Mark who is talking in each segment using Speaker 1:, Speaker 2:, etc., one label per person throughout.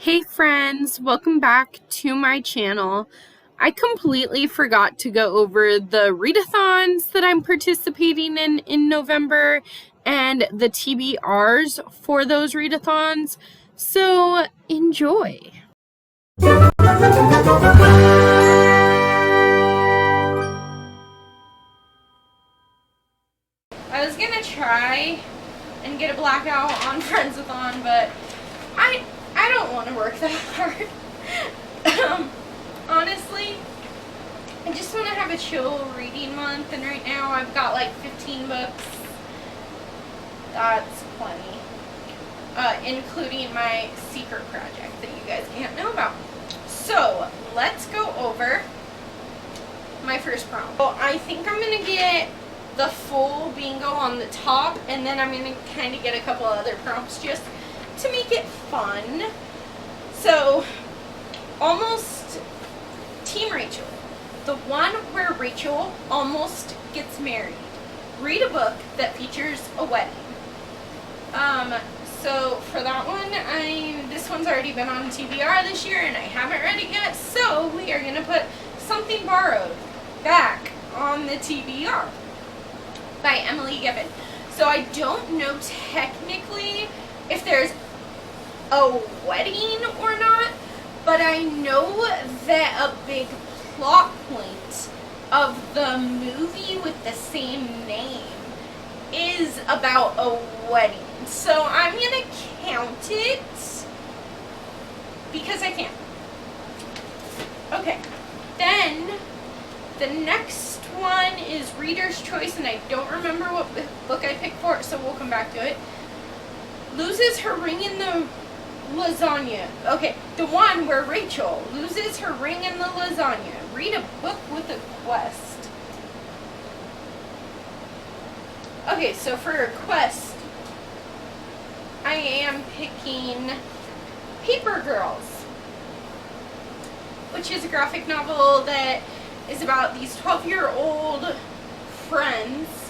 Speaker 1: Hey friends, welcome back to my channel. I completely forgot to go over the readathons that I'm participating in November and the TBRs for those readathons, so enjoy. I was gonna try and get a blackout on Friends-a-thon, but I don't want to work that hard. Honestly, I just want to have a chill reading month, and right now I've got like 15 books. That's plenty. Including my secret project that you guys can't know about. So, let's go over my first prompt. So, I think I'm going to get the full bingo on the top, and then I'm going to kind of get a couple other prompts just to make it fun. So, almost Team Rachel. The one where Rachel almost gets married. Read a book that features a wedding. So for that one, this one's already been on TBR this year and I haven't read it yet, so we are going to put Something Borrowed back on the TBR by Emily Gibbon. So I don't know technically if there's a wedding or not, but I know that a big plot point of the movie with the same name is about a wedding. So I'm going to count it because I can. Okay, then the next one is Reader's Choice, and I don't remember what book I picked for it, so we'll come back to it. Loses her ring in the lasagna. Okay, the one where Rachel loses her ring in the lasagna. Read a book with a quest. Okay, so for a quest, I am picking Paper Girls, which is a graphic novel that is about these 12-year-old friends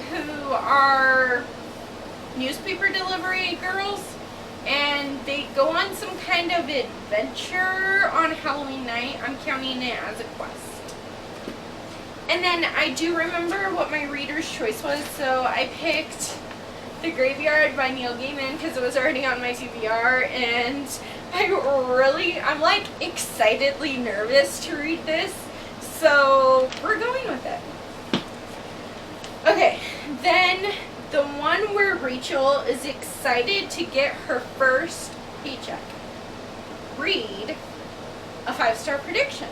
Speaker 1: who are newspaper delivery girls, and they go on some kind of adventure on Halloween night. I'm counting it as a quest. And then I do remember what my reader's choice was, so I picked The Graveyard by Neil Gaiman because it was already on my TBR, and I'm like excitedly nervous to read this, so we're going with it. Okay, then the one where Rachel is excited to get her first paycheck. Read a 5-star prediction.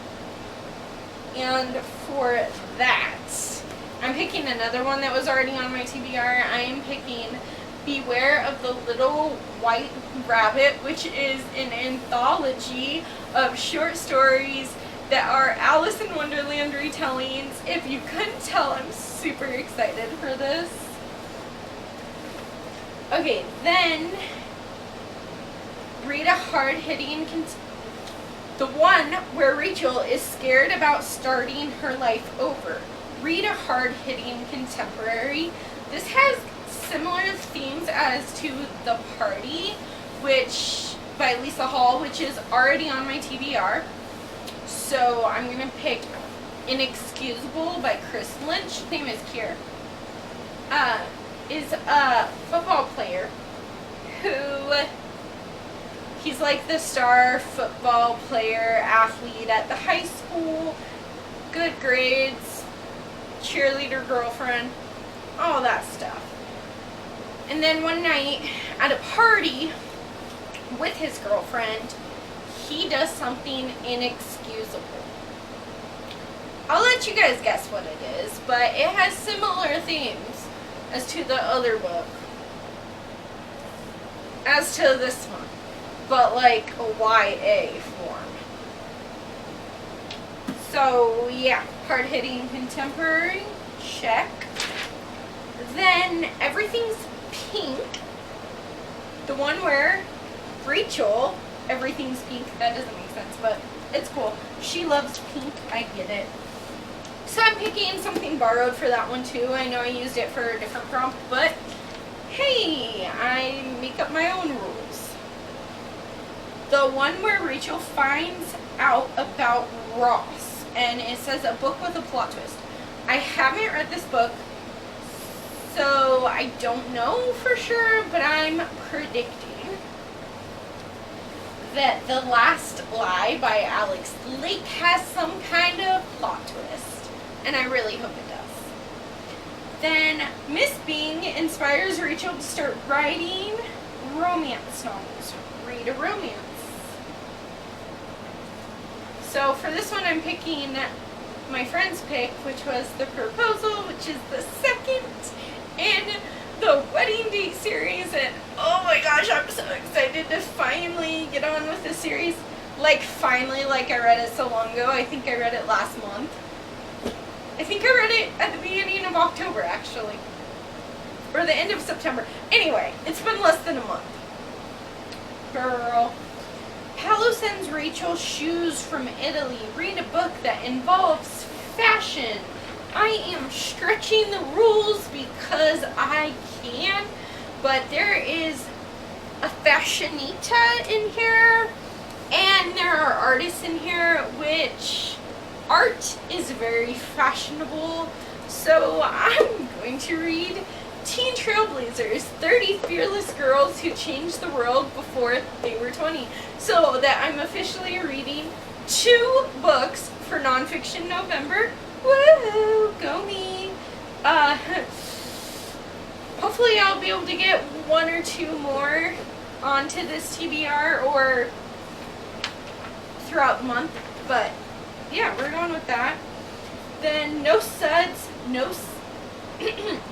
Speaker 1: And for that, I'm picking another one that was already on my TBR. I am picking Beware of the Little White Rabbit, which is an anthology of short stories that are Alice in Wonderland retellings. If you couldn't tell, I'm super excited for this. Okay, then read a hard-hitting, the one where Rachel is scared about starting her life over. Read a hard-hitting contemporary. This has similar themes as to The Party, which by Lisa Hall, which is already on my TBR. So I'm going to pick Inexcusable by Chris Lynch. His name is Kier. Is a football player who, he's like the star football player athlete at the high school, good grades, cheerleader girlfriend, all that stuff. And then one night at a party with his girlfriend, he does something inexcusable. I'll let you guys guess what it is, but it has similar themes as to the other book, as to this one, but like a YA form. So yeah, hard-hitting contemporary, check. Then Everything's Pink, the one where Rachel, everything's pink, that doesn't make sense, but it's cool. She loves pink, I get it. So I'm picking Something Borrowed for that one too. I know I used it for a different prompt, but hey, I make up my own rules. The one where Rachel finds out about Ross, and it says a book with a plot twist. I haven't read this book, so I don't know for sure, but I'm predicting that The Last Lie by Alex Lake has some kind of plot twist, and I really hope it does. Then Miss Bing inspires Rachel to start writing romance novels. Read a romance. So for this one, I'm picking my friend's pick, which was The Proposal, which is the second in the wedding date series, and oh my gosh, I'm so excited to finally get on with this series. Like finally, like I read it so long ago. I think I read it last month. I think I read it at the beginning of October, actually, or the end of September. Anyway, it's been less than a month. Girl. Paulo sends Rachel shoes from Italy. Read a book that involves fashion. I am stretching the rules because I can, but there is a fashionita in here, and there are artists in here, which art is very fashionable. So I'm going to read Teen Trailblazers, 30 Fearless Girls Who Changed the World Before They Were 20. So that I'm officially reading 2 books for Nonfiction November. Woohoo! Go me! Hopefully I'll be able to get 1 or 2 more onto this TBR or throughout the month. But yeah, we're going with that. Then No Suds,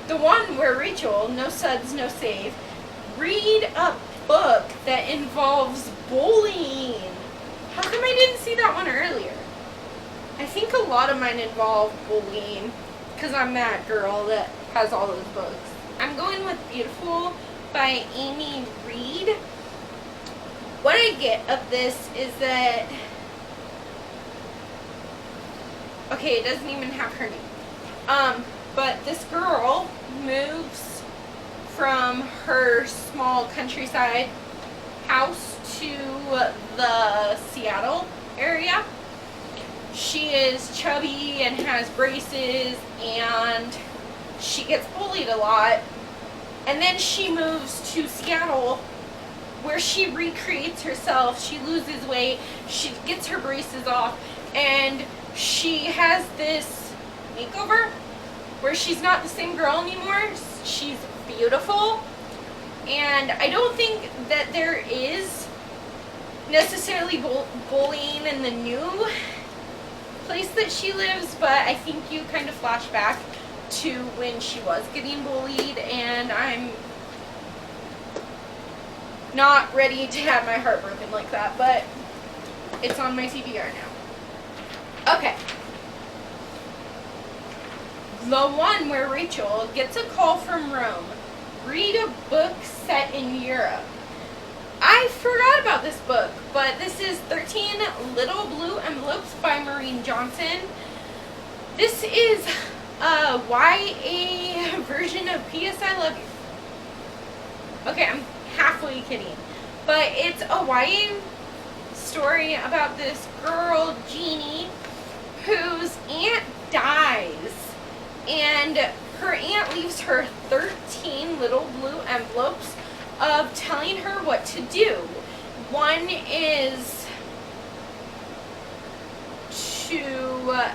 Speaker 1: the one where Rachel, No Suds, No Save. Read a book that involves bullying. How come I didn't see that one earlier? I think a lot of mine involve bullying because I'm that girl that has all those books. I'm going with Beautiful by Amy Reed. What I get of this is that, okay, it doesn't even have her name. But this girl moves from her small countryside house to the Seattle area. She is chubby and has braces, and she gets bullied a lot. And then she moves to Seattle, where she recreates herself. She loses weight, she gets her braces off, and she has this makeover where she's not the same girl anymore. She's beautiful. And I don't think that there is necessarily bullying in the new place that she lives, but I think you kind of flash back to when she was getting bullied, and I'm not ready to have my heart broken like that, but it's on my TBR now. Okay. The one where Rachel gets a call from Rome. Read a book set in Europe. I forgot about this book, but this is 13 Little Blue Envelopes by Maureen Johnson. This is a YA version of P.S. I Love You. Okay, I'm halfway kidding. But it's a YA story about this girl, Jeannie, whose aunt dies. And her aunt leaves her 13 little blue envelopes of telling her what to do. One is to,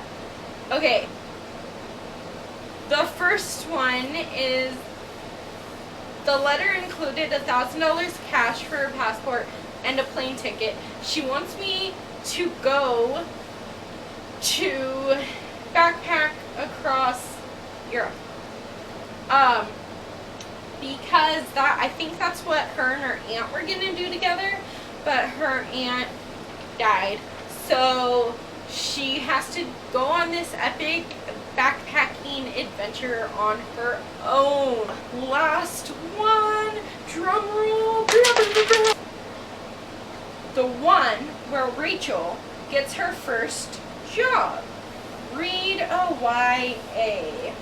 Speaker 1: okay, the first one is, the letter included $1,000 cash for her passport and a plane ticket. She wants me to go to backpack across Europe. Because I think that's what her and her aunt were gonna do together, but her aunt died. So she has to go on this epic backpacking adventure on her own. Last one, drum roll. The one where Rachel gets her first job. Read a YA.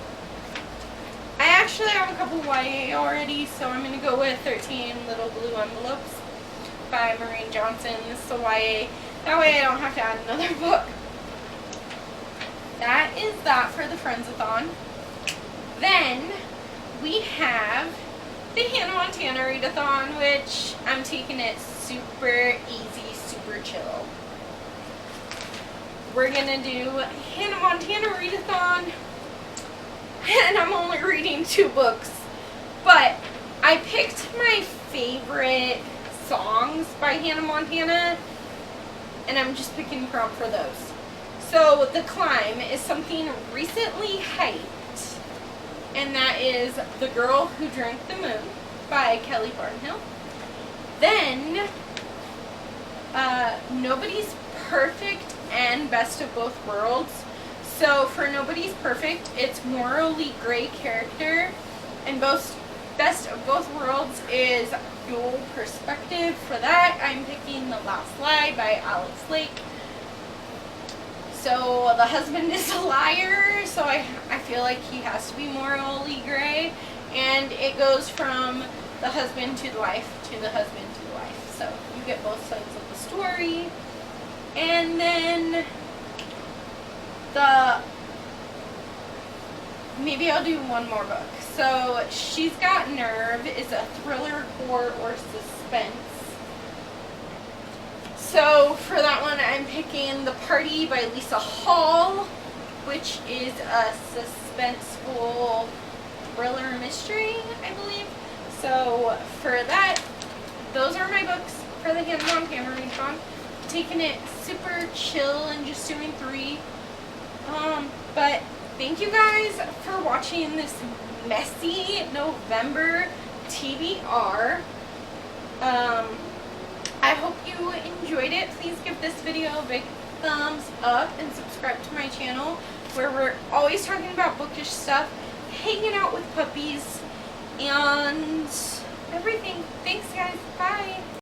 Speaker 1: I actually have a couple YA already, so I'm going to go with 13 Little Blue Envelopes by by Maureen Johnson. This is a YA. That way I don't have to add another book. That is that for the Friends-a-thon. Then we have the Hannah Montana Read-a-thon, which I'm taking it super easy, super chill. We're gonna do Hannah Montana Read-a-thon, and I'm only reading 2 books, but I picked my favorite songs by Hannah Montana, and I'm just picking from for those. So The Climb is something recently hyped, and that is The Girl Who Drank the Moon by Kelly Barnhill. Then Nobody's Perfect and Best of Both Worlds. So for Nobody's Perfect, it's morally gray character, and Best of Both Worlds is dual perspective. For that, I'm picking The Last Lie by Alex Lake. So the husband is a liar, so I feel like he has to be morally gray, and it goes from the husband to the wife to the husband to the wife. So you get both sides of the story. And then maybe I'll do one more book. So She's Got Nerve is a thriller, horror, or suspense. So for that one, I'm picking The Party by Lisa Hall, which is a suspenseful thriller mystery, I believe. So for that, those are my books for the Hannah Montana Read-a-thon. Taking it super chill and just doing 3. But thank you guys for watching this messy November TBR. I hope you enjoyed it. Please give this video a big thumbs up and subscribe to my channel, where we're always talking about bookish stuff, hanging out with puppies, and everything. Thanks guys. Bye.